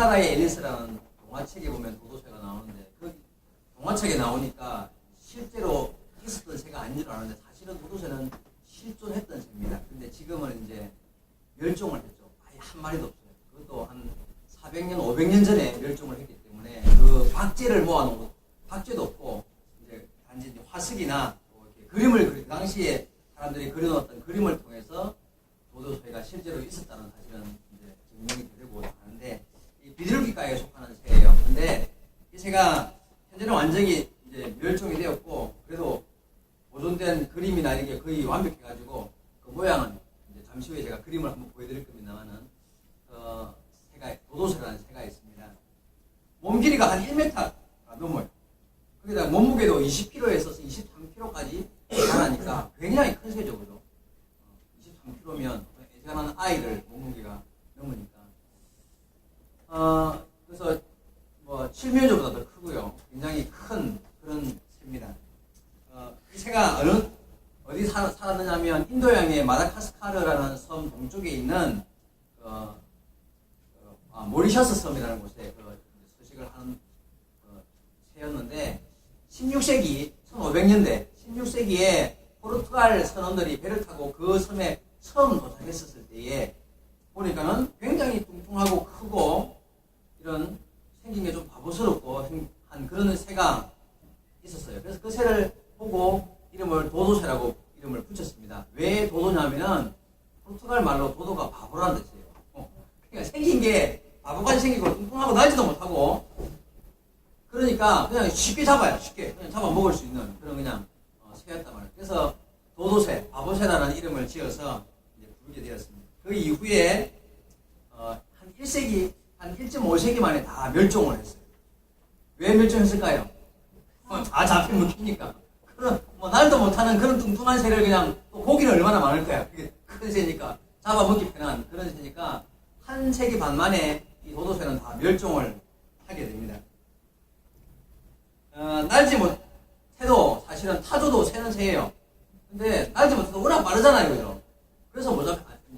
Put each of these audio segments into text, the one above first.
파라다이 앨리스라는 동화책에 보면 도도새가 나오는데 그 동화책에 나오니까 실제로 있었던 새가 아닌 줄 알았는데 사실은 도도새는 실존했던 새입니다. 근데 지금은 이제 멸종을 했죠. 아예 한 마리도 없어요. 그것도 한 400년, 500년 전에 멸종을 했기 때문에 그 박제를 모아놓은 것, 박제도 없고 이제 단지 이제 화석이나 뭐 이렇게 그림을 그 당시에 사람들이 그려놓았던 그림을 통해서 도도새가 실제로 있었다는 사실은 이제 증명이 되고 하는데 이 비둘기과에 속하는 새예요. 근데 이 새가 현재는 완전히 이제 멸종이 되었고 그래도 보존된 그림이나 이게 거의 완벽해가지고 그 모양은 이제 잠시 후에 제가 그림을 한번 보여드릴 겁니다만은 새가 도도새라는 새가 있습니다. 몸 길이가 한 1m 넘어요. 거기다 몸무게도 20kg에서 23kg까지 자라니까 굉장히 큰 새죠, 그죠? 23kg면 애장한 아이들 몸무게가 넘으니까. 그래서 뭐 칠면조보다 더 크고요. 굉장히 큰 그런 새입니다. 이 새가 어디 살았느냐면 인도양의 마다카스카르라는 섬 동쪽에 있는 모리셔스 섬이라는 곳에 서식을 하는 새였는데 16세기 1500년대 16세기에 포르투갈 선원들이 배를 타고 그 섬에 처음 도착했었을 때에 보니까는 굉장히 뚱뚱하고 크고 이런 생긴 게 좀 바보스럽고 한 그런 새가 있었어요. 그래서 그 새를 보고 이름을 도도새라고 이름을 붙였습니다. 왜 도도냐면은 포르투갈 말로 도도가 바보라는 뜻이에요. 그러니까 생긴 게 바보같이 생기고 뚱뚱하고 날지도 못하고 그러니까 그냥 쉽게 잡아요. 쉽게 그냥 잡아 먹을 수 있는 그런 그냥 새였단 말이에요. 그래서 도도새, 바보새라는 이름을 지어서 이제 부르게 되었습니다. 그 이후에 한 1세기, 한 1.5세기 만에 다 멸종을 했어요. 왜 멸종했을까요? 다 잡히면 먹히니까. 그런 뭐 날도 못하는 그런 뚱뚱한 새를 그냥 또 고기는 얼마나 많을 거야. 그게 큰 새니까 잡아먹기 편한 그런 새니까 한 세기 반 만에 이 도도새는 다 멸종을 하게 됩니다. 날지 못해도 사실은 타조도 새는 새예요. 근데 날지 못해도 워낙 빠르잖아요, 그죠? 그래서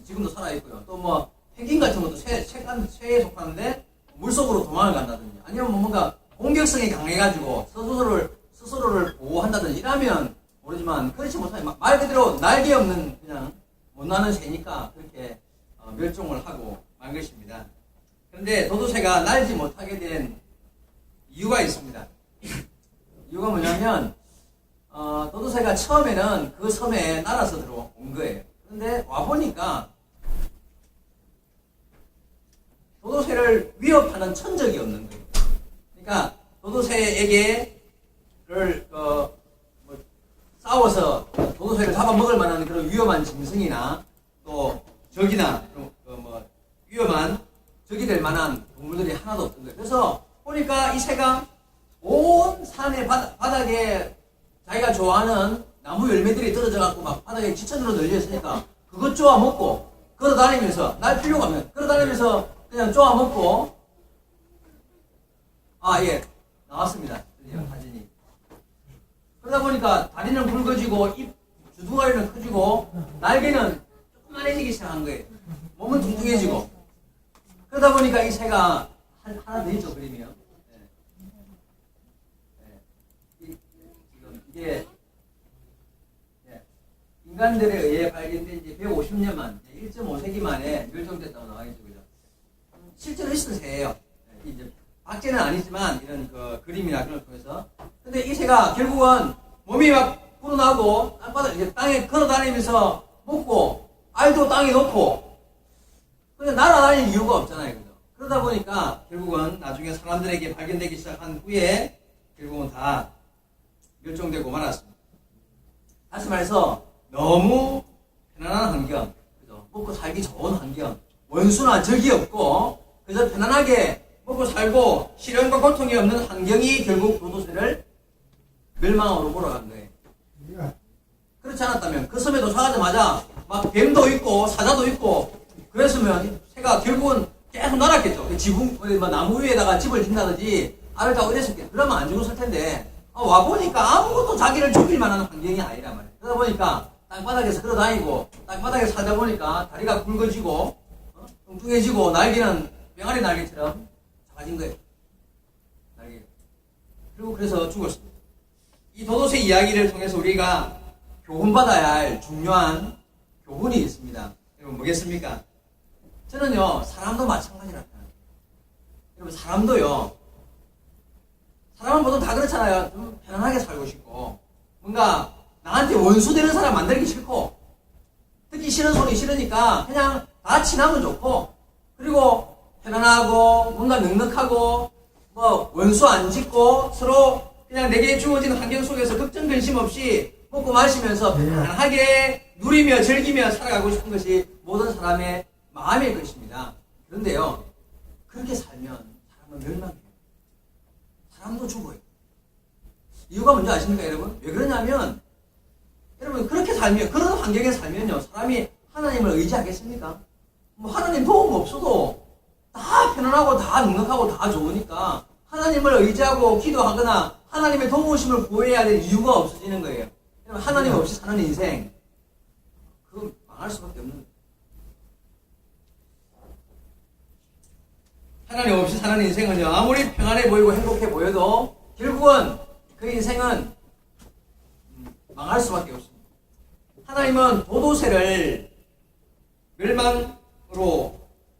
지금도 살아있고요. 또 뭐 펭귄 같은 것도 새에 속하는데 물속으로 도망을 간다든지 아니면 뭔가 공격성이 강해가지고 스스로를 보호한다든지 이러면 모르지만 그렇지 못하게 말 그대로 날개 없는 그냥 못 나는 새니까 그렇게 멸종을 하고 만 것입니다. 그런데 도도새가 날지 못하게 된 이유가 있습니다. 이유가 뭐냐면 도도새가 처음에는 그 섬에 날아서 들어온 거예요. 그런데 와보니까 도도새를 위협하는 천적이 없는 거예요. 그러니까 도도새에게를 싸워서 도도새를 잡아먹을 만한 그런 위험한 짐승이나 또 적이나 위험한 적이 될 만한 동물들이 하나도 없던 거예요. 그래서 보니까 이 새가 온 산의 바닥에 자기가 좋아하는 나무 열매들이 떨어져 갖고 막 바닥에 지천으로 널려 있으니까 그것 쪼아 먹고 걸어 다니면서 날 필요가 없는 걸어 다니면서 그냥 쪼아 먹고 예 나왔습니다. 드디어 사진이. 그러다 보니까 다리는 굵어지고 입 주둥아리는 커지고 날개는 조그만해지기 시작한 거예요. 몸은 뚱뚱해지고 그러다 보니까 이 새가 하나 더 있죠 그림이요. 이게 인간들에 의해 발견된 지 150년 만, 1.5세기 만에 멸종됐다고 나와 있죠, 그죠? 실제로 있었던 새예요. 이제 박제는 아니지만 이런 그 그림이나 그런 걸 통해서. 근데 이 새가 결국은 몸이 막 불어나고 땅에 걸어다니면서 먹고 알도 땅에 놓고 근데 날아다닐 이유가 없잖아요, 그죠? 그러다 보니까 결국은 나중에 사람들에게 발견되기 시작한 후에 결국은 다 멸종되고 말았습니다. 다시 말해서 너무 편안한 환경, 그죠? 먹고 살기 좋은 환경, 원수나 적이 없고 그저 편안하게 먹고 살고 시련과 고통이 없는 환경이 결국 도도새를 멸망으로 몰아간 거예요. 그렇지 않았다면 그 섬에 도착하자마자 막 뱀도 있고 사자도 있고 그랬으면 새가 결국은 계속 날았겠죠. 지붕, 나무 위에다가 집을 짓는다든지 알을 다 어렸었겠죠. 그러면 안 죽었을 텐데 와보니까 아무것도 자기를 죽일 만한 환경이 아니란 말이에요. 그러다 보니까 땅바닥에서 걸어다니고 땅바닥에서 살다 보니까 다리가 굵어지고 뚱뚱해지고 날개는 병아리 날개처럼 사라진 거예요. 날개가. 그리고 그래서 죽었습니다. 이 도도새 이야기를 통해서 우리가 교훈받아야 할 중요한 교훈이 있습니다. 여러분 뭐겠습니까? 저는요, 사람도 마찬가지라고 생각해요. 여러분, 사람도요, 사람은 보통 다 그렇잖아요. 좀 편안하게 살고 싶고, 뭔가 나한테 원수 되는 사람 만들기 싫고, 듣기 싫은 소리 싫으니까 그냥 다 친하면 좋고, 그리고 편안하고, 뭔가 넉넉하고, 뭐, 원수 안 짓고, 서로 그냥 내게 주어진 환경 속에서 걱정 근심 없이 먹고 마시면서 편안하게 누리며 즐기며 살아가고 싶은 것이 모든 사람의 마음일 것입니다. 그런데요, 그렇게 살면 사람은 멸망해요. 사람도 죽어요. 이유가 뭔지 아십니까, 여러분? 왜 그러냐면, 여러분, 그렇게 살면, 그런 환경에 살면요, 사람이 하나님을 의지하겠습니까? 뭐, 하나님 도움 없어도 다 편안하고 다 넉넉하고 다 좋으니까 하나님을 의지하고 기도하거나 하나님의 도우심을 구해야 될 이유가 없어지는 거예요. 여러분, 하나님 없이 사는 인생, 그건 망할 수밖에 없는 거예요. 하나님 없이 사는 인생은요, 아무리 평안해 보이고 행복해 보여도 결국은 그 인생은 망할 수밖에 없습니다. 하나님은 도도새를 멸망으로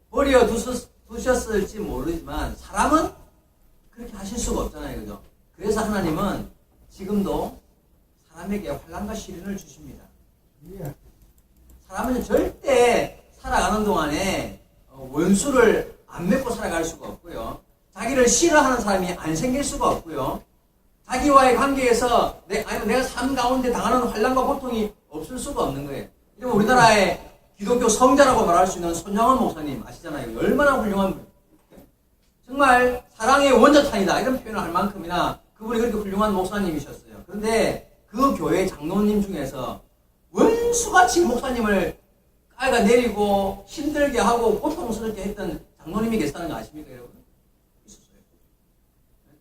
버려 두셨을지 모르지만 사람은 그렇게 하실 수가 없잖아요. 그죠? 그래서 하나님은 지금도 사람에게 환난과 시련을 주십니다. 사람은 절대 살아가는 동안에 원수를 안 맺고 살아갈 수가 없고요. 자기를 싫어하는 사람이 안 생길 수가 없고요. 자기와의 관계에서 내가 삶 가운데 당하는 환난과 고통이 없을 수가 없는 거예요. 이러면 우리나라의 기독교 성자라고 말할 수 있는 손양원 목사님 아시잖아요. 얼마나 훌륭한 분. 정말 사랑의 원자탄이다 이런 표현을 할 만큼이나 그분이 그렇게 훌륭한 목사님이셨어요. 그런데 그 교회 장로님 중에서 원수같이 목사님을 깔가 내리고 힘들게 하고 고통스럽게 했던 장로님이 계시다는 거 아십니까, 여러분? 있었어요. 네?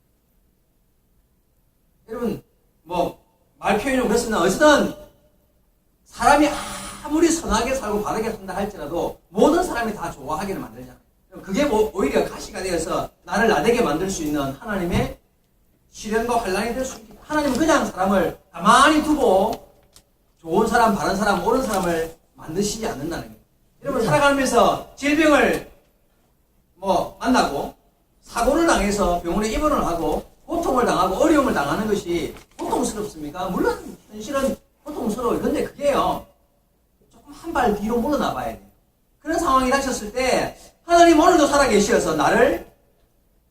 여러분, 뭐, 말 표현이 그렇습니다. 어쨌든, 사람이 아무리 선하게 살고 바르게 산다 할지라도 모든 사람이 다 좋아하기를 만들잖아요. 그게 오히려 가시가 되어서 나를 나대게 만들 수 있는 하나님의 시련과 환난이 될 수 있다. 하나님은 그냥 사람을 가만히 두고 좋은 사람, 바른 사람, 옳은 사람을 만드시지 않는다는 거예요. 여러분, 살아가면서 질병을 만나고 사고를 당해서 병원에 입원을 하고 고통을 당하고 어려움을 당하는 것이 고통스럽습니까? 물론 현실은 고통스러워요. 그런데 그게요, 조금 한 발 뒤로 물러나 봐야 돼요. 그런 상황이 닥쳤을 때 하나님 오늘도 살아계시어서 나를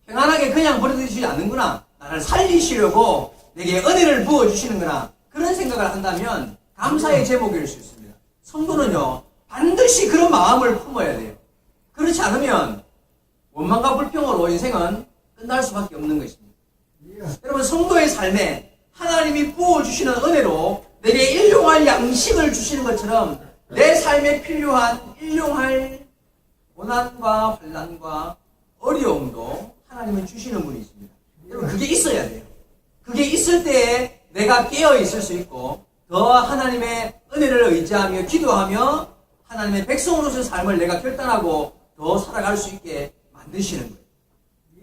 평안하게 그냥 버려두시지 않는구나, 나를 살리시려고 내게 은혜를 부어주시는구나, 그런 생각을 한다면 감사의 제목일 수 있습니다. 성도는요, 반드시 그런 마음을 품어야 돼요. 그렇지 않으면 원망과 불평으로 인생은 끝날 수밖에 없는 것입니다. 여러분, 성도의 삶에 하나님이 부어주시는 은혜로 내게 일용할 양식을 주시는 것처럼 내 삶에 필요한 일용할 고난과 환난과 어려움도 하나님은 주시는 분이 있습니다. 여러분, 그게 있어야 돼요. 그게 있을 때에 내가 깨어 있을 수 있고 더 하나님의 은혜를 의지하며 기도하며 하나님의 백성으로서의 삶을 내가 결단하고 더 살아갈 수 있게 만드시는 거예요.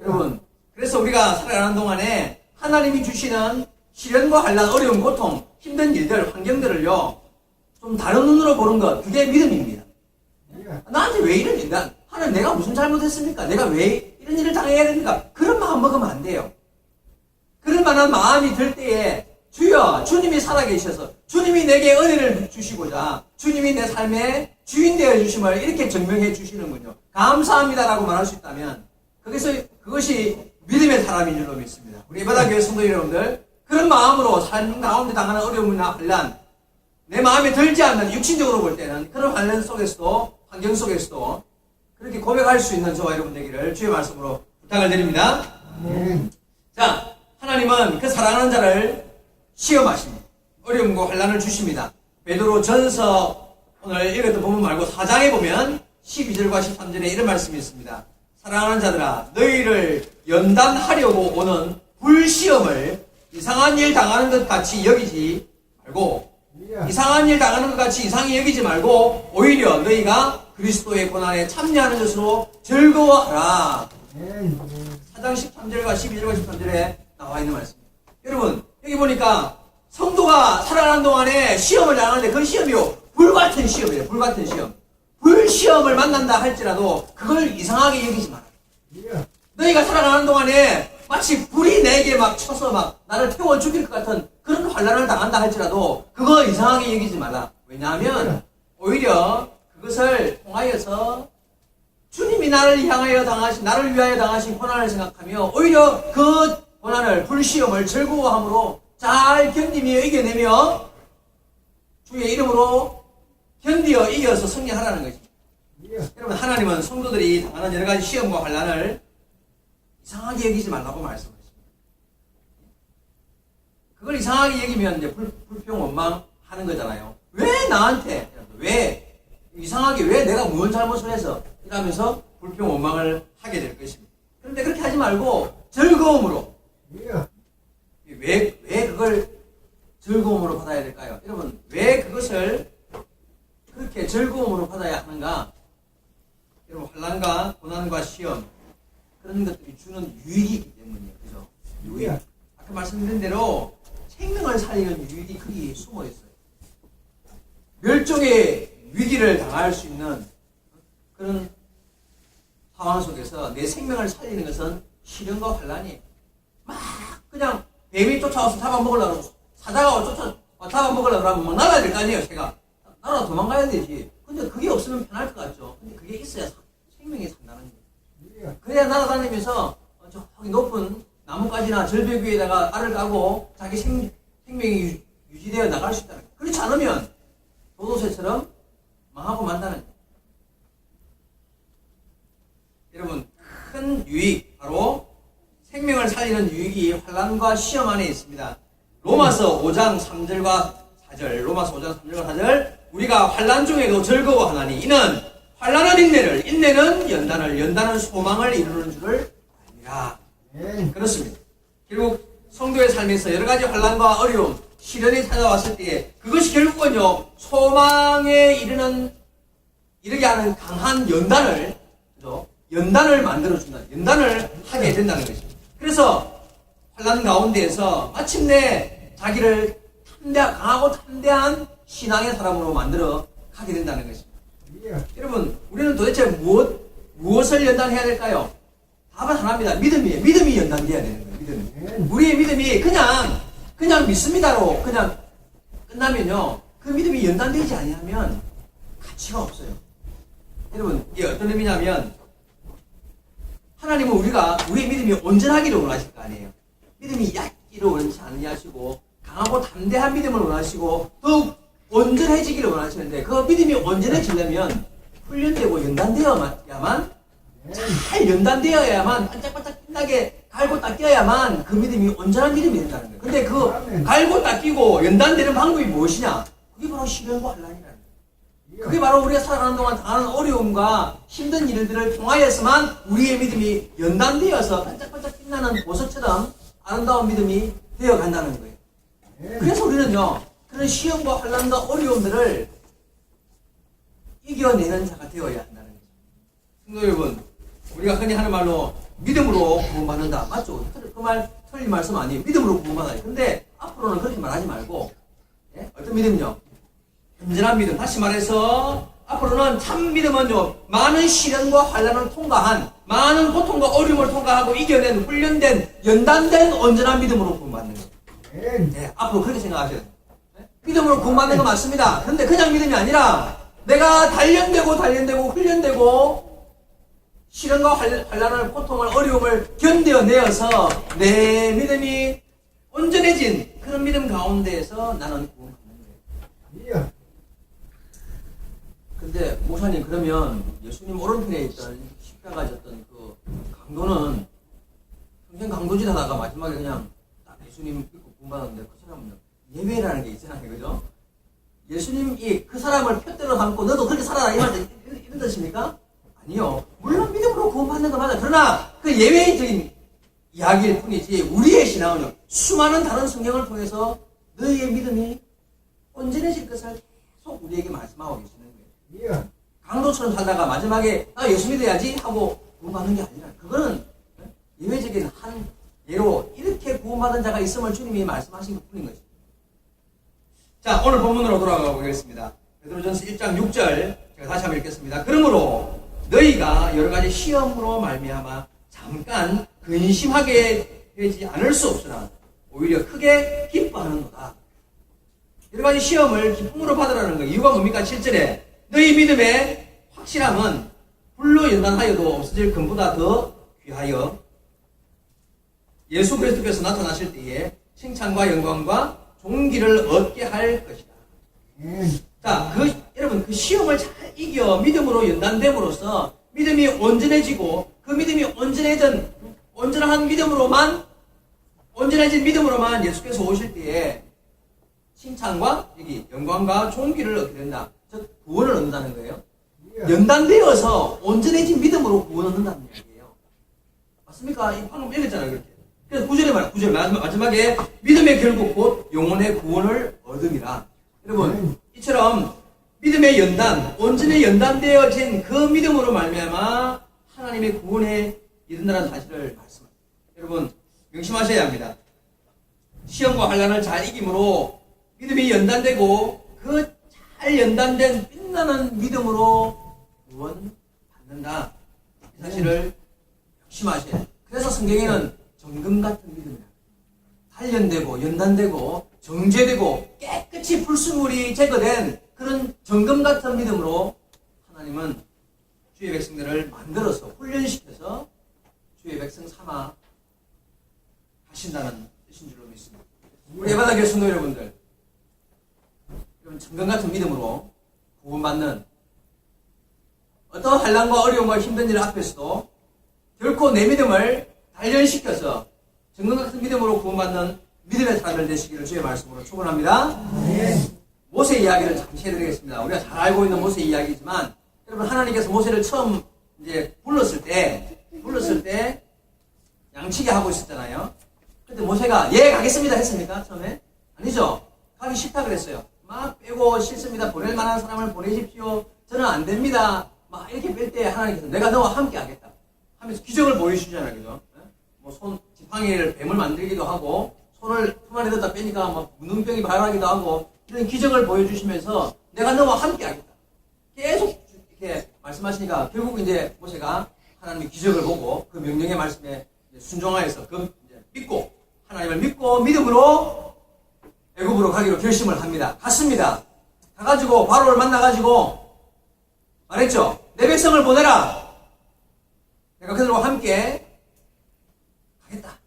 여러분, 그래서 우리가 살아가는 동안에 하나님이 주시는 시련과 환난, 어려움, 고통, 힘든 일들, 환경들을요, 좀 다른 눈으로 보는 것, 그게 믿음입니다. 나한테 왜 이런 일, 하나님 내가 무슨 잘못했습니까? 내가 왜 이런 일을 당해야 됩니까? 그런 마음 먹으면 안 돼요. 그럴 만한 마음이 들 때에 주여, 주님이 살아계셔서 주님이 내게 은혜를 주시고자 주님이 내 삶의 주인 되어 주심을 이렇게 증명해 주시는군요. 감사합니다라고 말할 수 있다면 그것이 믿음의 사람인 줄로 믿습니다. 우리 바다교회 성도 여러분들, 그런 마음으로 삶 가운데 당하는 어려움이나 환난, 내 마음에 들지 않는, 육신적으로 볼 때는 그런 환난 속에서도, 환경 속에서도 그렇게 고백할 수 있는 저와 여러분 되기를 주의 말씀으로 부탁을 드립니다. 자, 하나님은 그 사랑하는 자를 시험하십니다. 어려움과 환난을 주십니다. 베드로 전서 오늘 읽었던 본문 말고 4장에 보면 12절과 13절에 이런 말씀이 있습니다. 사랑하는 자들아, 너희를 연단하려고 오는 불시험을 이상한 일 당하는 것 같이 여기지 말고, 이상한 일 당하는 것 같이 이상히 여기지 말고 오히려 너희가 그리스도의 고난에 참여하는 것으로 즐거워하라. 4장 13절과 12절과 13절에 나와 있는 말씀입니다. 여러분, 여기 보니까 성도가 살아가는 동안에 시험을 당하는데 그 시험이요, 불같은 시험이에요. 불같은 시험. 불시험을 만난다 할지라도 그걸 이상하게 여기지 마라. 너희가 살아가는 동안에 마치 불이 내게 막 쳐서 막 나를 태워 죽일 것 같은 그런 환난을 당한다 할지라도 그거 이상하게 여기지 말라. 왜냐하면 오히려 그것을 통하여서 주님이 나를 향하여 당하신, 나를 위하여 당하신 고난을 생각하며 오히려 그 고난을, 불시험을 즐거워함으로 잘 견디며 이겨내며 주의 이름으로 견디어 이겨서 승리하라는 것입니다. 여러분, 하나님은 성도들이 당하는 여러 가지 시험과 환난을 이상하게 여기지 말라고 말씀하십니다. 그걸 이상하게 여기면 이제 불평 원망하는 거잖아요. 왜 나한테? 왜? 이상하게 왜 내가 무슨 잘못을 해서? 이러면서 불평 원망을 하게 될 것입니다. 그런데 그렇게 하지 말고 즐거움으로. 왜 그걸 즐거움으로 받아야 될까요? 여러분, 왜 그것을 그렇게 즐거움으로 받아야 하는가? 여러분, 환난과 고난과 시험, 그런 것들이 주는 유익이 있기 때문이에요. 그죠? 유익. 아까 말씀드린 대로 생명을 살리는 유익이 거기 숨어 있어요. 멸종의 위기를 당할 수 있는 그런 상황 속에서 내 생명을 살리는 것은 시련과 환난이 막 그냥 뱀이 쫓아와서 잡아먹으려고 사자가 잡아먹으려고 하면 막 날아야 될 거 아니에요. 새가 날아 도망가야 되지. 근데 그게 없으면 편할 것 같죠. 근데 그게 있어야 생명이 산다는 거예요. 그래야 날아다니면서 저기 높은 나뭇가지나 절벽 위에다가 알을 까고 자기 생명이 유지되어 나갈 수 있다는 거예요. 그렇지 않으면 도도새처럼 망하고 만다는 거예요. 여러분, 큰 유익, 바로 생명을 살리는 유익이 환난과 시험 안에 있습니다. 로마서 5장 3절과 4절, 로마서 5장 3절과 4절, 우리가 환난 중에도 즐거워하나니 이는 환난은 인내를, 인내는 연단을, 연단은 소망을 이루는 줄을 압니다. 그렇습니다. 결국 성도의 삶에서 여러 가지 환난과 어려움, 시련이 찾아왔을 때에 그것이 결국은요, 소망에 이르게 하는 강한 연단을, 그죠? 연단을 만들어준다. 연단을 하게 된다는 것입니다. 그래서 환난 가운데에서 마침내 자기를 강하고 담대한 신앙의 사람으로 만들어 가게 된다는 것입니다. 여러분, 우리는 도대체 무엇을 연단해야 될까요? 답은 하나입니다. 믿음이에요. 믿음이 연단돼야 되는 거예요. 믿음이. 우리의 믿음이 그냥 믿습니다로 그냥 끝나면요, 그 믿음이 연단되지 아니하면 가치가 없어요. 여러분, 이게 어떤 의미냐면, 하나님은 우리의 믿음이 온전하기를 원하실 거 아니에요. 믿음이 얕기를 원치 않으시고 강하고 담대한 믿음을 원하시고 더욱 온전해지기를 원하시는데, 그 믿음이 온전해지려면 훈련되고 연단되어야만, 잘 연단되어야만, 반짝반짝 빛나게 갈고 닦여야만 그 믿음이 온전한 믿음이 된다는 거예요. 근데 그 갈고 닦이고 연단되는 방법이 무엇이냐? 그게 바로 시련과 환난이라는 거예요. 그게 바로 우리가 살아가는 동안 당하는 어려움과 힘든 일들을 통하여서만 우리의 믿음이 연단되어서 반짝반짝 빛나는 보석처럼 아름다운 믿음이 되어간다는 거예요. 그래서 우리는요, 그런 시험과 환난과 어려움들을 이겨내는 자가 되어야 한다는 거죠. 성도 여러분, 우리가 흔히 하는 말로 믿음으로 구원받는다. 맞죠? 그 말 틀린 말씀 아니에요. 믿음으로 구원받아요. 근데 앞으로는 그렇게 말하지 말고, 어떤 믿음요? 온전한 믿음. 다시 말해서 앞으로는 참 믿음은요, 많은 시련과 환난을 통과한, 많은 고통과 어려움을 통과하고 이겨낸, 훈련된, 연단된 온전한 믿음으로 구원받는 거예요. 네, 앞으로 그렇게 생각하셔야 돼요. 믿음으로 구원받는 거 맞습니다. 그런데 그냥 믿음이 아니라 내가 단련되고 훈련되고 시련과 환난을, 고통을, 어려움을 견뎌내어서 내 믿음이 온전해진 그런 믿음 가운데에서 나는 구원받는 거예요. 근데 목사님, 그러면 예수님 오른편에 있던 십자가 졌던 그 강도는 평생 강도짓하다가 마지막에 그냥 딱 예수님 믿고 구원받았는데 그 사람은 예외라는 게 있잖아요. 그죠? 예수님이 그 사람을 표대로 삼고 너도 그렇게 살아라 이런 뜻입니까? 아니요. 물론 믿음으로 구원받는 거 맞아요. 그러나 그 예외적인 이야기일 뿐이지 우리의 신앙은요, 수많은 다른 성경을 통해서 너희의 믿음이 온전해질 것을 계속 우리에게 말씀하고 계시는 거예요. 강도처럼 살다가 마지막에 나 예수 믿어야지 하고 구원받는 게 아니라 그거는 예외적인 한 예로 이렇게 구원받은 자가 있음을 주님이 말씀하신 것 뿐인 것입니다. 자, 오늘 본문으로 돌아가 보겠습니다. 베드로전서 1장 6절 제가 다시 한번 읽겠습니다. 그러므로 너희가 여러 가지 시험으로 말미암아 잠깐 근심하게 되지 않을 수 없으나 오히려 크게 기뻐하는도다. 여러 가지 시험을 기쁨으로 받으라는 거. 이유가 뭡니까? 7절에 너희 믿음의 확실함은 불로 연단하여도 없어질 금보다 더 귀하여 예수 그리스도께서 나타나실 때에 칭찬과 영광과 존귀를 얻게 할 것이다. 자, 여러분 그 시험을 잘 이겨 믿음으로 연단됨으로써 믿음이 온전해지고 그 믿음이 온전해진 믿음으로만 예수께서 오실 때에 칭찬과 영광과 존귀를 얻게 된다. 즉 구원을 얻는다는 거예요. 연단되어서 온전해진 믿음으로 구원 얻는다는 이야기예요. 맞습니까? 이 방금 읽었잖아요, 그렇게. 그래서 9절 마지막에 믿음의 결국 곧 영혼의 구원을 얻음이라. 여러분, 이처럼 믿음의 연단, 온전히 연단되어진 그 믿음으로 말미암아 하나님의 구원에 이른다는 사실을 말씀합니다. 여러분, 명심하셔야 합니다. 시험과 환난을 잘 이김으로 믿음이 연단되고 그 잘 연단된 빛나는 믿음으로 구원받는다. 이 사실을 명심하셔야 합니다. 그래서 성경에는 정금 같은 믿음이라. 단련되고 연단되고 정죄되고 깨끗이 불순물이 제거된 그런 정금 같은 믿음으로 하나님은 주의 백성들을 만들어서 훈련시켜서 주의 백성 삼아 하신다는 뜻인 줄로 믿습니다. 우리 예바다 교회 성도 여러분들, 여러분 정금 같은 믿음으로 구원받는 어떤 환난과 어려움과 힘든 일 앞에서도 결코 내 믿음을 단련시켜서 정금 같은 믿음으로 구원받는 믿음의 사람들 되시기를 주의 말씀으로 축원합니다. 모세 이야기를 잠시 해드리겠습니다. 우리가 잘 알고 있는 모세 이야기지만 여러분 하나님께서 모세를 처음 이제 불렀을 때 양치기 하고 있었잖아요. 근데 모세가 예 가겠습니다 했습니까? 처음에? 아니죠. 가기 싫다 그랬어요. 막 빼고 싫습니다. 보낼 만한 사람을 보내십시오. 저는 안 됩니다. 막 이렇게 뺄 때 하나님께서 내가 너와 함께 하겠다 하면서 기적을 보여주잖아요. 그죠? 뭐 손 지팡이를 뱀을 만들기도 하고 손을 품 안에 넣다 빼니까 막 문둥병이 발하기도 하고 이런 기적을 보여주시면서 내가 너와 함께 하겠다. 계속 이렇게 말씀하시니까 결국 이제 모세가 하나님의 기적을 보고 그 명령의 말씀에 순종하여서 하나님을 믿고 믿음으로 애굽으로 가기로 결심을 합니다. 갔습니다. 가가지고 바로를 만나가지고 말했죠. 내 백성을 보내라. 내가 그들과 함께 가겠다.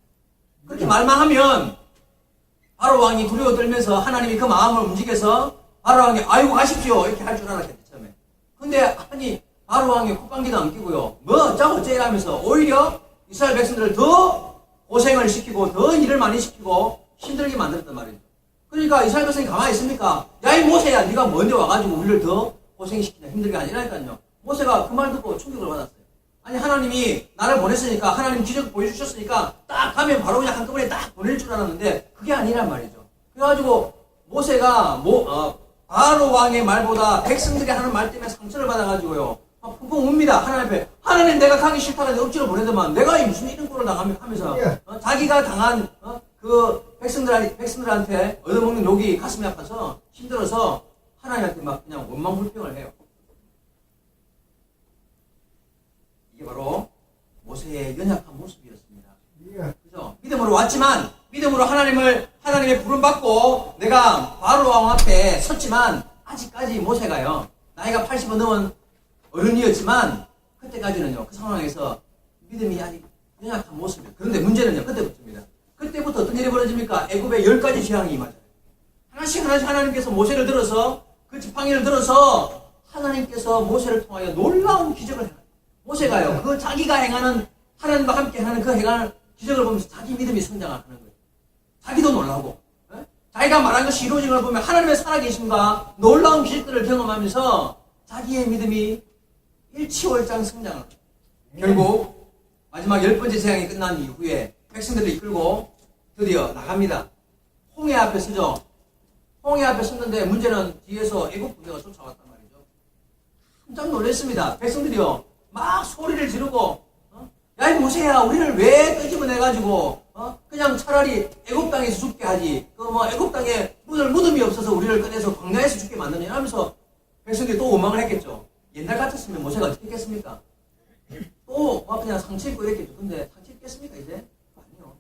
그렇게 말만 하면 바로 왕이 두려워 떨면서 하나님이 그 마음을 움직여서 바로 왕이 아이고 가십시오 이렇게 할 줄 알았겠죠 처음에. 근데 아니 바로 왕이 콧방귀도 안 끼고요. 뭐 어쩌고 하면서 오히려 이스라엘 백성들을 더 고생을 시키고 더 일을 많이 시키고 힘들게 만들었단 말이죠. 그러니까 이스라엘 백성이 가만히 있습니까? 야 이 모세야 네가 먼저 와가지고 우리를 더 고생시키냐 힘들게 아니라니까요. 모세가 그 말 듣고 충격을 받았어요. 아니 하나님이 나를 보냈으니까 하나님 기적 보여주셨으니까 딱 가면 바로 그냥 한꺼번에 딱 보낼 줄 알았는데 그게 아니란 말이죠. 그래가지고 모세가 바로 왕의 말보다 백성들이 하는 말 때문에 상처를 받아가지고요. 펑펑 웁니다. 하나님 앞에. 하나님 내가 가기 싫다고 억지로 보내더만 내가 무슨 이런 꼴을 당하면서 자기가 당한 그 백성들한테 얻어먹는 욕이 가슴이 아파서 힘들어서 하나님한테 막 그냥 원망불평을 해요. 이게 바로 모세의 연약한 모습이었습니다. 그죠? 믿음으로 왔지만 믿음으로 하나님의 부름 받고 내가 바로 왕 앞에 섰지만 아직까지 모세가요. 나이가 80은 넘은 어른이었지만 그때까지는요. 그 상황에서 믿음이 아직 연약한 모습이에요. 그런데 문제는요. 그때부터입니다. 그때부터 어떤 일이 벌어집니까? 애굽의 10가지 재앙이 임하잖아요. 하나씩 하나님께서 모세를 들어서 그 지팡이를 들어서 하나님께서 모세를 통하여 놀라운 기적을 행합니다. 모세가요. 그 자기가 행하는 하나님과 함께 하는 그 행하는 기적을 보면서 자기 믿음이 성장하는 거예요. 자기도 놀라고 자기가 말한 것이 이루어진 걸 보면 하나님의 살아계심과 놀라운 기적들을 경험하면서 자기의 믿음이 일치월장 성장을 합니다. 결국 마지막 10번째 재앙이 끝난 이후에 백성들을 이끌고 드디어 나갑니다. 홍해 앞에 서죠. 홍해 앞에 섰는데 문제는 뒤에서 애국 군대가 쫓아왔단 말이죠. 깜짝 놀랐습니다. 백성들이요 막 소리를 지르고 모세야 우리를 왜 끄집어내가지고 그냥 차라리 애굽 땅에서 죽게 하지 그 뭐 애굽 땅에 무덤이 없어서 우리를 꺼내서 광야에서 죽게 만드냐 하면서 백성들이 또 원망을 했겠죠. 옛날 같았으면 모세가 어떻게 했겠습니까? 또 그냥 상처 입고 이랬겠죠. 근데 상처 입겠습니까 이제? 아니요.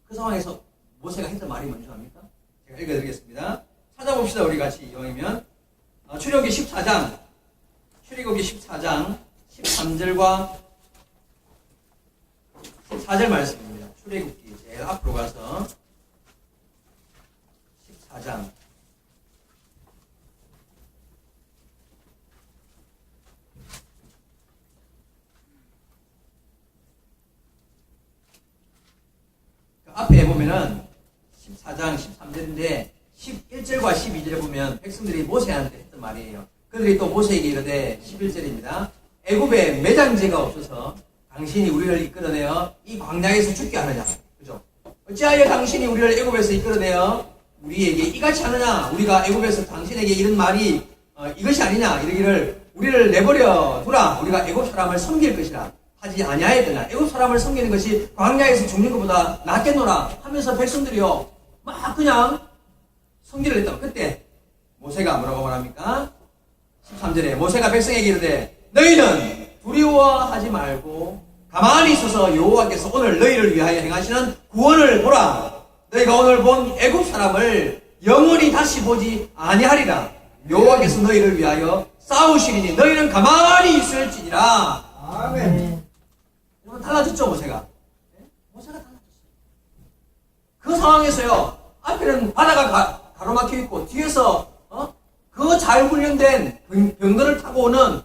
그 상황에서 모세가 했던 말이 뭔지 압니까? 제가 읽어드리겠습니다. 찾아봅시다. 우리 같이 이왕이면 출애굽기 14장 13절과 14절 말씀입니다. 출애굽기 제일 앞으로 가서 14장 앞에 보면은 14장 13절인데 11절과 12절에 보면 백성들이 모세한테 했던 말이에요. 그들이 또 모세에게 이르되 11절입니다. 애굽에 매장제가 없어서 당신이 우리를 이끌어내어 이 광야에서 죽게 하느냐. 그죠? 어찌하여 당신이 우리를 애굽에서 이끌어내어 우리에게 이같이 하느냐. 우리가 애굽에서 당신에게 이런 말이 이것이 아니냐. 이러기를 우리를 내버려 두라. 우리가 애굽 사람을 섬길 것이라. 하지 아니하였더냐. 애굽 사람을 섬기는 것이 광야에서 죽는 것보다 낫겠노라 하면서 백성들이요 막 그냥 성기를 했다. 그때 모세가 뭐라고 말합니까? 13절에 모세가 백성에게 이르되 너희는 두려워하지 말고 가만히 있어서 여호와께서 오늘 너희를 위하여 행하시는 구원을 보라. 너희가 오늘 본 애굽 사람을 영원히 다시 보지 아니하리라. 여호와께서 너희를 위하여 싸우시리니 너희는 가만히 있을지니라. 아멘. 여러분 달라졌죠 모세가? 모세가 달라졌어요. 그 상황에서요 앞에는 바다가 가로막혀 있고 뒤에서 그 잘 훈련된 병거를 타고 오는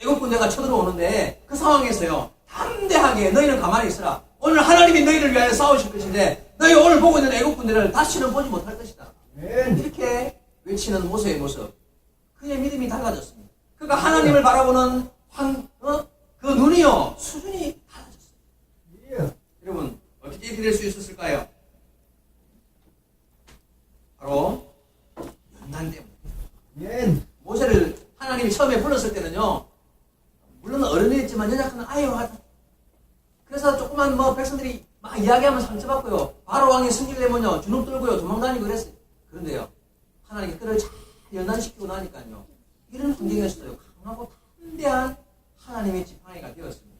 애국 군대가 쳐들어오는데 그 상황에서요 담대하게 너희는 가만히 있으라. 오늘 하나님이 너희를 위하여 싸우실 것인데 너희 오늘 보고 있는 애국 군대를 다시는 보지 못할 것이다. 이렇게 외치는 모세의 모습. 그의 믿음이 달라졌습니다. 그가 하나님을 바라보는 그 눈이요 수준이 달라졌습니다. 여러분 어떻게 이렇게 될 수 있었을까요? 바로 연단 때문에. 모세를 하나님이 처음에 불렀을 때는요 물론 어른이었지만 연약한 아이와 그래서 조그만 백성들이 막 이야기하면 상처받고요 바로 왕의 승리를 내면요 주눅 들고요 도망다니고 그랬어요. 그런데요 하나님이 그를 잘 연단시키고 나니까요 이런 환경에서도 강하고 담대한 하나님의 지팡이가 되었습니다.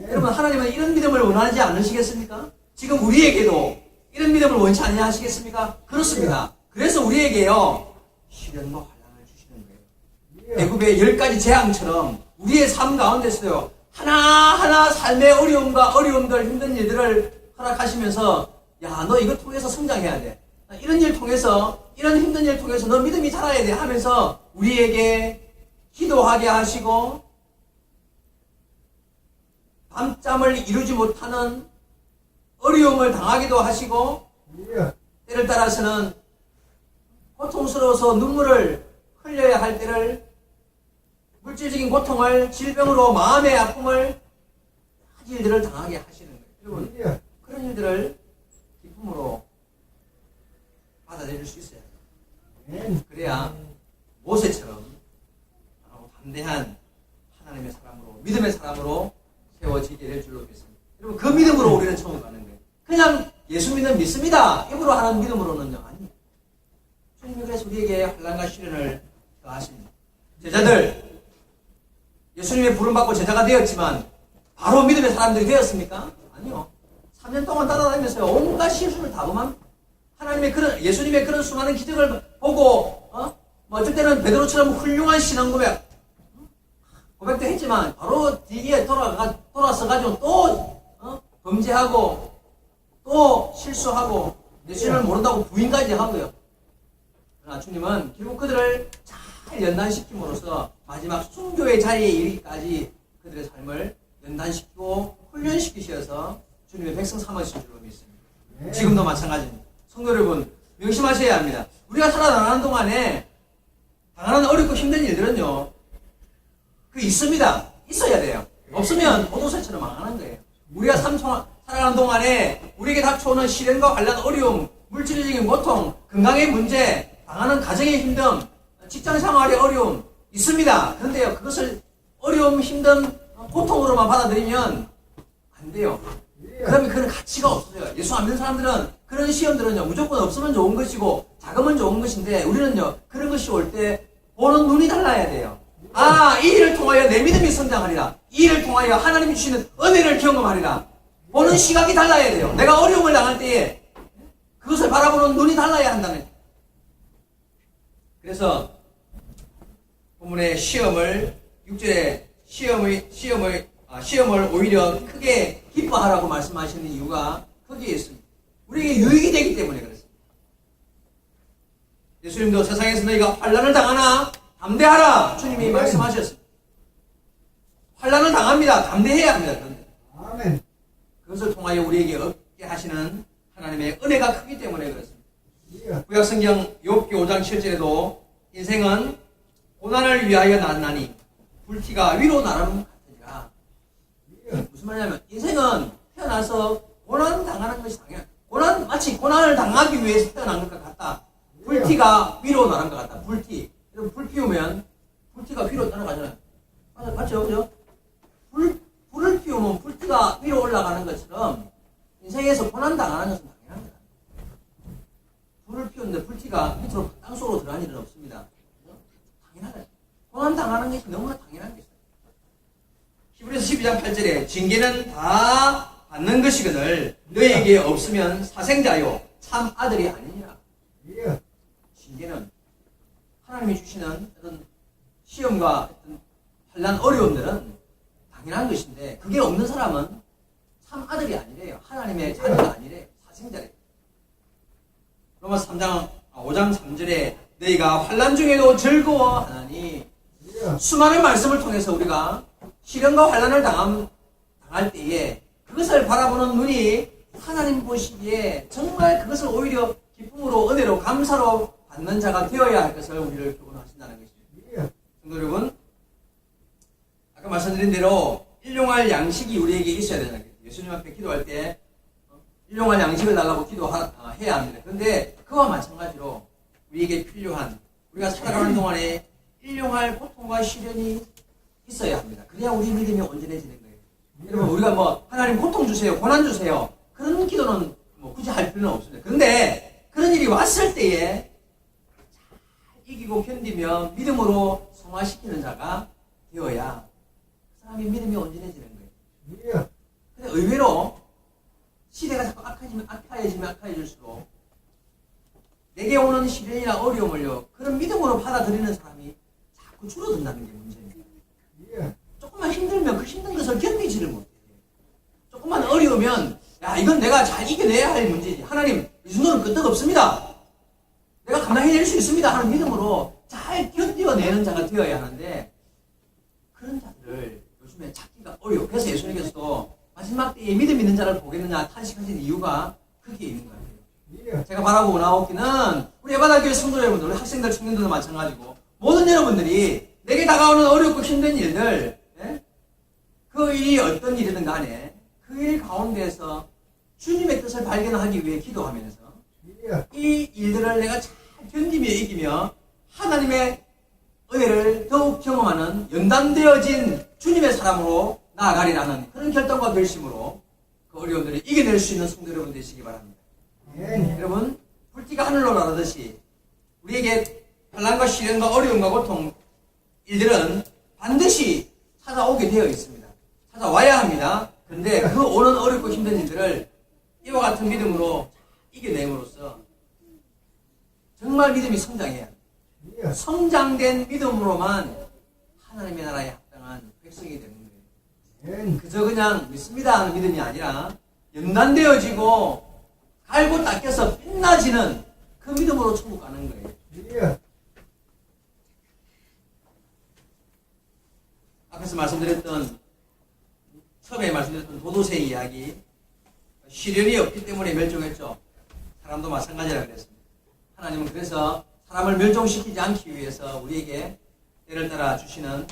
여러분 하나님은 이런 믿음을 원하지 않으시겠습니까? 지금 우리에게도 이런 믿음을 원치 아니하시겠습니까? 그렇습니다. 그래서 우리에게요 시련과 환난을 주시는 거예요. 애굽의 10가지 재앙처럼 우리의 삶 가운데서요 하나하나 삶의 어려움과 어려움들 힘든 일들을 허락하시면서 야 너 이거 통해서 성장해야 돼. 이런 일 통해서 이런 힘든 일 통해서 너 믿음이 자라야 돼 하면서 우리에게 기도하게 하시고 밤잠을 이루지 못하는 어려움을 당하기도 하시고 때를 따라서는 고통스러워서 눈물을 흘려야 할 때를 물질적인 고통을 질병으로 마음의 아픔을 일들을 당하게 하시는 거예요. 여러분 그런 일들을 기쁨으로 받아들일 수 있어야 돼요. 그래야 모세처럼 담대한 하나님의 사람으로 믿음의 사람으로 세워지게 될 줄로 믿습니다. 여러분 그 믿음으로 우리는 천국 가는 거예요. 그냥 예수 믿습니다. 입으로 하는 믿음으로는요 아니에요. 주님이 그래서 우리에게 환난과 시련을 더하십니다. 제자들 예수님의 부름받고 제자가 되었지만 바로 믿음의 사람들이 되었습니까? 아니요. 3년 동안 따라다니면서요 온갖 실수를 다 범합니다. 예수님의 그런 수많은 기적을 보고 어쩔 때는 베드로처럼 훌륭한 신앙 고백도 했지만 바로 뒤에 돌아서가지고 또 범죄하고 또 실수하고 예수님을 모른다고 부인까지 하고요. 그러나 주님은 결국 그들을 잘 연단시킴으로써 마지막 순교의 자리에 이르기까지 그들의 삶을 연단시키고 훈련시키셔서 주님의 백성 삼으신 줄로 믿습니다. 지금도 마찬가지입니다. 성도 여러분 명심하셔야 합니다. 우리가 살아나가는 동안에 당하는 어렵고 힘든 일들은요 있습니다. 있어야 돼요. 없으면 포도새처럼 망하는 거예요. 우리가 살아가는 동안에 우리에게 닥쳐오는 시련과 관련 어려움, 물질적인 고통, 건강의 문제, 당하는 가정의 힘듦, 직장 생활의 어려움 있습니다. 그런데요, 그것을 어려움, 힘듦, 고통으로만 받아들이면 안 돼요. 그러면 그런 가치가 없어요. 예수 안 믿는 사람들은 그런 시험들은요, 무조건 없으면 좋은 것이고, 작으면 좋은 것인데, 우리는요, 그런 것이 올 때, 보는 눈이 달라야 돼요. 아, 이 일을 통하여 내 믿음이 성장하리라. 이 일을 통하여 하나님이 주시는 은혜를 경험하리라. 보는 시각이 달라야 돼요. 내가 어려움을 당할 때에, 그것을 바라보는 눈이 달라야 한다는. 그래서, 본문의 시험을, 6절에 시험을 오히려 크게 기뻐하라고 말씀하시는 이유가 거기에 있습니다. 우리에게 유익이 되기 때문에 그렇습니다. 예수님도 세상에서 너희가 환난을 당하나 담대하라. 주님이 말씀하셨습니다. 환난을 당합니다. 담대해야 합니다. 그런데 아멘. 그것을 통하여 우리에게 얻게 하시는 하나님의 은혜가 크기 때문에 그렇습니다. 예. 구약성경 욥기 5장 7절에도 인생은 고난을 위하여 났나니 불티가 위로 나름 같으니라. 무슨 말이냐면 인생은 태어나서 고난 당하는 것이 당연. 마치 고난을 당하기 위해서 태어난 것과 같다. 불티가 위로 나는 것 같다. 불티. 여러분 불 피우면 불티가 위로 따라가잖아요. 맞죠? 그죠? 불을 피우면 불티가 위로 올라가는 것처럼 인생에서 고난 당하는 것은 당연한 거다. 불을 피우는데 불티가 밑으로 땅속으로 들어갈 일은 없습니다. 당연하다. 고난 당하는 것이 너무나 당연한 것이다. 히브리서 12장 8절에 징계는 다 받는 것이거늘 너에게 없으면 사생자요 참 아들이 아니니라. 예. 징계는 하나님이 주시는 어떤 시험과 어떤 환난 어려움들은 당연한 것인데 그게 없는 사람은 참 아들이 아니래요. 하나님의 자녀가 아니래요. 사생자래요. 로마서 5장 3절에 너희가 환난 중에도 즐거워하나니 수많은 말씀을 통해서 우리가 시련과 환난을 당할 때에 그것을 바라보는 눈이 하나님 보시기에 정말 그것을 오히려 기쁨으로 은혜로 감사로 받는 자가 되어야 할 것을 우리를 교훈하신다는 것입니다. 성도 여러분, 아까 말씀드린 대로 일용할 양식이 우리에게 있어야 되는 거예요. 예수님 앞에 기도할 때 일용할 양식을 달라고 기도해야 합니다. 그런데 그와 마찬가지로 우리에게 필요한 우리가 살아가는 동안에 일용할 고통과 시련이 있어야 합니다. 그래야 우리 믿음이 온전해지는 거예요. 여러분 우리가 하나님 고통 주세요, 고난 주세요 그런 기도는 굳이 할 필요는 없습니다. 그런데 그런 일이 왔을 때에 잘 이기고 견디며 믿음으로 성화시키는 자가 되어야 그 사람이 믿음이 온전해지는 거예요. 근데 의외로 시대가 자꾸 악화해질수록 내게 오는 시련이나 어려움을요 그런 믿음으로 받아들이는 사람이 자꾸 줄어든다는 게 문제입니다. 조금만 힘들면 그 힘든 것을 견디지를 못해요. 조금만 어려우면 야 이건 내가 잘 이겨내야 할 문제지. 하나님 이 정도는 끄떡없습니다. 내가 감당해낼 수 있습니다 하는 믿음으로 잘 견뎌내는 자가 되어야 하는데 그런 자들을 요즘에 찾기가 어려워. 그래서 예수님께서도 마지막 때에 믿음 있는 자를 보겠느냐 탄식하신 이유가 거기에 있는 거예요. 제가 바라보고 나오기는 우리 예반학교의 성도 여러분들, 우리 학생들, 청년들도 마찬가지고 모든 여러분들이 내게 다가오는 어렵고 힘든 일들, 그 일이 어떤 일이든 간에 그 일 가운데서 주님의 뜻을 발견하기 위해 기도하면서 이 일들을 내가 잘 견디며 이기며 하나님의 은혜를 더욱 경험하는 연단되어진 주님의 사람으로 나아가리라는 그런 결단과 결심으로 그 어려움들을 이겨낼 수 있는 성도 여러분 되시기 바랍니다. 여러분 불티가 하늘로 나르듯이 우리에게 환난과 시련과 어려움과 고통 일들은 반드시 찾아오게 되어 있습니다. 찾아와야 합니다. 그런데 그 오는 어렵고 힘든 일들을 이와 같은 믿음으로 이겨내므로써 정말 믿음이 성장해야 합니다. 성장된 믿음으로만 하나님의 나라에 합당한 백성이 되는 거예요. 그저 그냥 믿습니다 하는 믿음이 아니라 연단되어지고 갈고 닦여서 빛나지는 그 믿음으로 천국 가는 거예요. 앞에서 처음에 말씀드렸던 도도새 이야기, 시련이 없기 때문에 멸종했죠. 사람도 마찬가지라 그랬습니다. 하나님은 그래서 사람을 멸종시키지 않기 위해서 우리에게 때를 따라 주시는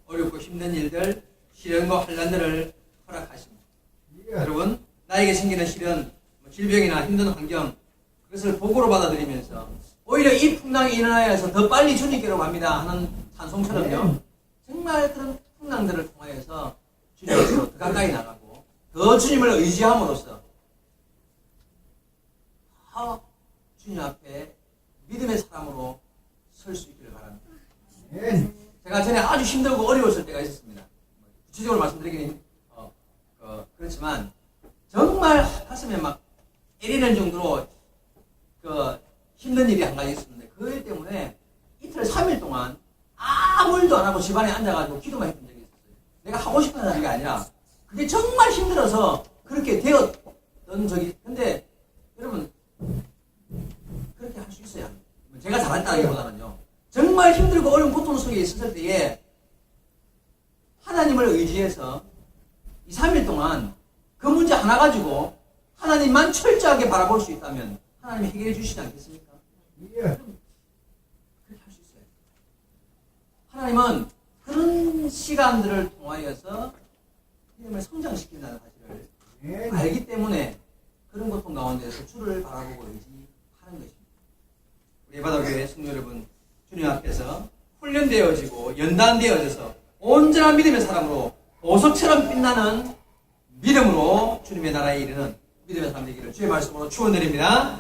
어렵고 힘든 일들, 시련과 환난들을 허락하십니다. 여러분, 나에게 생기는 시련, 질병이나 힘든 환경, 그것을 복으로 받아들이면서 오히려 이 풍랑이 일어나서 더 빨리 주님께로 갑니다 하는 찬송처럼요. 정말 그런 풍랑들을 통하여서 주님께로 더 가까이 나가고 더 주님을 의지함으로써 더 주님 앞에 믿음의 사람으로 설 수 있기를 바랍니다. 제가 전에 아주 힘들고 어려웠을 때가 있었습니다. 구체적으로 말씀드리기는 그렇지만 정말 가슴에 막 애리는 정도로 힘든 일이 한 가지 있었는데 그 때문에 이틀 3일 동안 아무 일도 안 하고 집안에 앉아가지고 기도만 했던 적이 있었어요. 내가 하고 싶은 하는 게 아니라 그게 정말 힘들어서 그렇게 되었던 적이. 근데 여러분 그렇게 할 수 있어요. 제가 잘했다기보다는요. 정말 힘들고 어려운 고통 속에 있었을 때에 하나님을 의지해서 2, 3일 동안 그 문제 하나 가지고 하나님만 철저하게 바라볼 수 있다면 하나님이 해결해 주시지 않겠습니까? 예. 그렇게 할 수 있어요. 하나님은 그런 시간들을 통하여서 믿음을 성장시킨다는 사실을 알기 때문에 그런 고통 가운데서 주를 바라보고 의지하는 것입니다. 우리 바다교회 성도 여러분, 주님 앞에서 훈련되어지고 연단되어져서 온전한 믿음의 사람으로 보석처럼 빛나는 믿음으로 주님의 나라에 이르는 믿음의 사람 되기를 주의 말씀으로 축원드립니다.